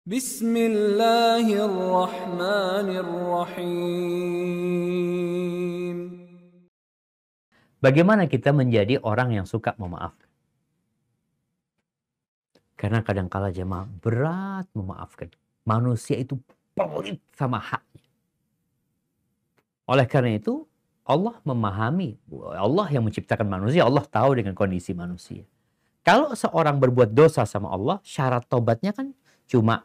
Bismillahirrahmanirrahim. Bagaimana kita menjadi orang yang suka memaafkan? Karena kadang-kala jemaah berat memaafkan. Manusia itu pelit sama haknya. Oleh karena itu, Allah memahami. Allah yang menciptakan manusia, Allah tahu dengan kondisi manusia. Kalau seorang berbuat dosa sama Allah, syarat tobatnya kan cuma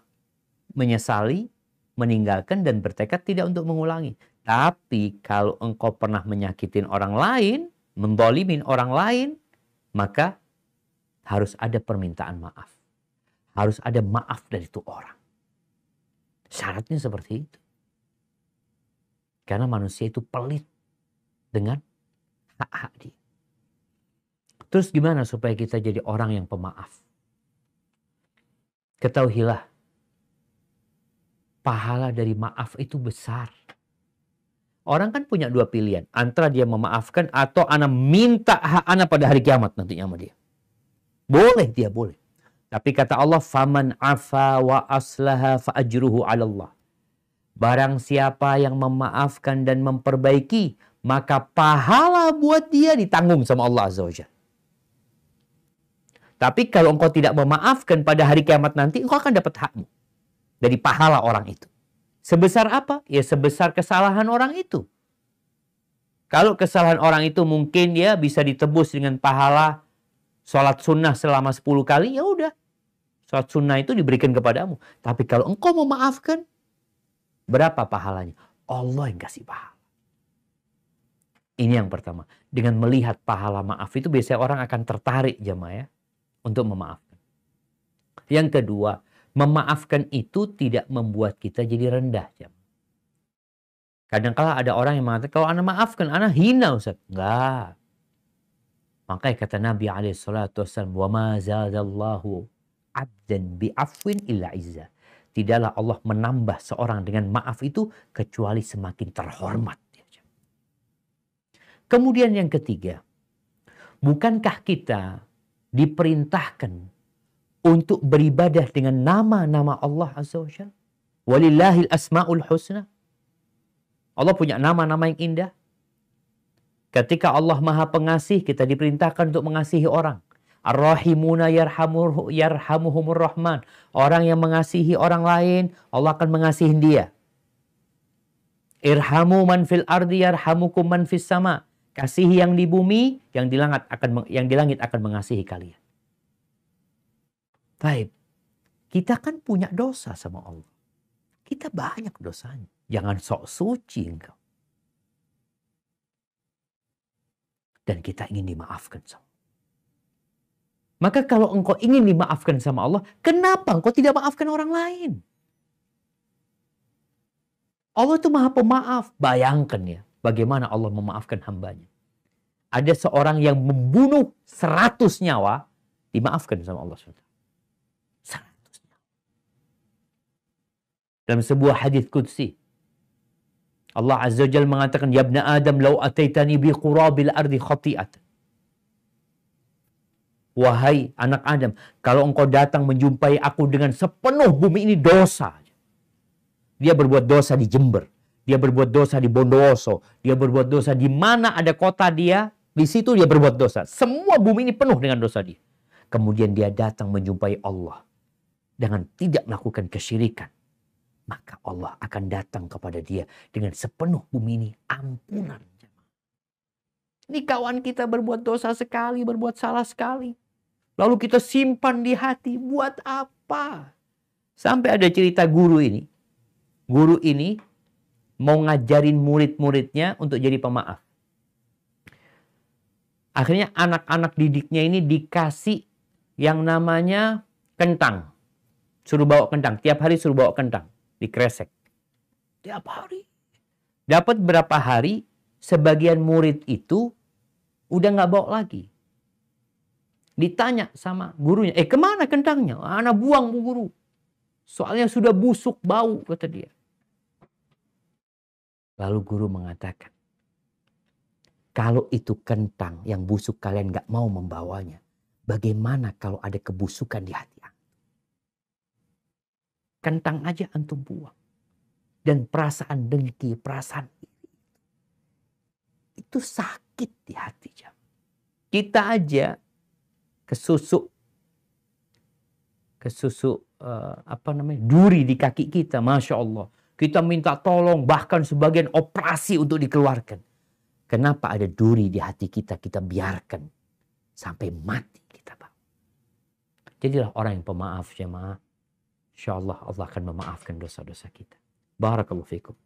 menyesali, meninggalkan, dan bertekad tidak untuk mengulangi. Tapi kalau engkau pernah menyakitin orang lain, mendolimin orang lain, maka harus ada permintaan maaf. Harus ada maaf dari itu orang. Syaratnya seperti itu. Karena manusia itu pelit dengan hak-hak dia. Terus gimana supaya kita jadi orang yang pemaaf? Ketahuilah, pahala dari maaf itu besar. Orang kan punya dua pilihan. Antara dia memaafkan atau ana minta hak ana pada hari kiamat nantinya sama dia. Boleh, dia boleh. Tapi kata Allah, faman afa wa aslaha fa ajruhu 'ala Allah. Barang siapa yang memaafkan dan memperbaiki, maka pahala buat dia ditanggung sama Allah Azza wa Jalla. Tapi kalau engkau tidak memaafkan pada hari kiamat nanti, engkau akan dapat hakmu dari pahala orang itu. Sebesar apa? Ya sebesar kesalahan orang itu. Kalau kesalahan orang itu mungkin dia bisa ditebus dengan pahala sholat sunnah selama 10 kali, ya udah. Sholat sunnah itu diberikan kepadamu. Tapi kalau engkau memaafkan, berapa pahalanya? Allah yang kasih pahala. Ini yang pertama. Dengan melihat pahala maaf itu biasanya orang akan tertarik jemaah ya, untuk memaafkan. Yang kedua, memaafkan itu tidak membuat kita jadi rendah. Kadang-kala ada orang yang mengatakan, kalau ana maafkan, ana hina Ustaz. Enggak. Makanya kata Nabi SAW, wa ma zadallahu abdan bi'afwin illa izzah. Tidaklah Allah menambah seorang dengan maaf itu kecuali semakin terhormat. Kemudian yang ketiga, bukankah kita diperintahkan untuk beribadah dengan nama-nama Allah Azza wa Jalla? Walillahil asma'ul husna. Allah punya nama-nama yang indah. Ketika Allah Maha Pengasih, kita diperintahkan untuk mengasihi orang. Ar-Rahimuna yarhamuhumur Rahman. Orang yang mengasihi orang lain, Allah akan mengasihi dia. Irhamu man fil ardi yarhamukum man fis sama. Kasihi yang di bumi, yang di langit akan mengasihi kalian. Baik, kita kan punya dosa sama Allah. Kita banyak dosanya. Jangan sok suci engkau. Dan kita ingin dimaafkan sama Allah. Maka kalau engkau ingin dimaafkan sama Allah, kenapa engkau tidak maafkan orang lain? Allah itu Maha Pemaaf. Bayangkan ya, bagaimana Allah memaafkan hambanya. Ada seorang yang membunuh 100 nyawa, dimaafkan sama Allah SWT. Dalam sebuah hadis qudsi, Allah Azza wa Jalla mengatakan, ya ibna Adam, lau ataitani bi qurabil ardi khati'at. Wahai anak Adam, kalau engkau datang menjumpai aku dengan sepenuh bumi ini dosa. Dia berbuat dosa di Jember, dia berbuat dosa di Bondowoso, dia berbuat dosa di mana ada kota dia, di situ dia berbuat dosa. Semua bumi ini penuh dengan dosa dia. Kemudian dia datang menjumpai Allah dengan tidak melakukan kesyirikan. Maka Allah akan datang kepada dia dengan sepenuh bumi ini ampunan. Ini kawan kita berbuat dosa sekali, berbuat salah sekali. Lalu kita simpan di hati, buat apa? Sampai ada cerita guru ini. Guru ini mau ngajarin murid-muridnya untuk jadi pemaaf. Akhirnya anak-anak didiknya ini dikasih yang namanya kentang. Suruh bawa kentang, tiap hari suruh bawa kentang. Dikresek. Tiap hari. Dapat berapa hari, sebagian murid itu udah nggak bawa lagi. Ditanya sama gurunya, kemana kentangnya? Anak buang bu guru. Soalnya sudah busuk bau, kata dia. Lalu guru mengatakan, kalau itu kentang yang busuk kalian nggak mau membawanya, bagaimana kalau ada kebusukan di hati? kentang aja antum buang. Dan perasaan dengki, perasaan iri, itu sakit di hati. Kita aja kesusuk duri di kaki kita, Masya Allah. Kita minta tolong, bahkan sebagian operasi untuk dikeluarkan. Kenapa ada duri di hati kita, kita biarkan sampai mati kita, Pak. Jadilah orang yang pemaaf, jemaah. Insya Allah, Allah akan memaafkan dosa-dosa kita. Barakallahu fikum.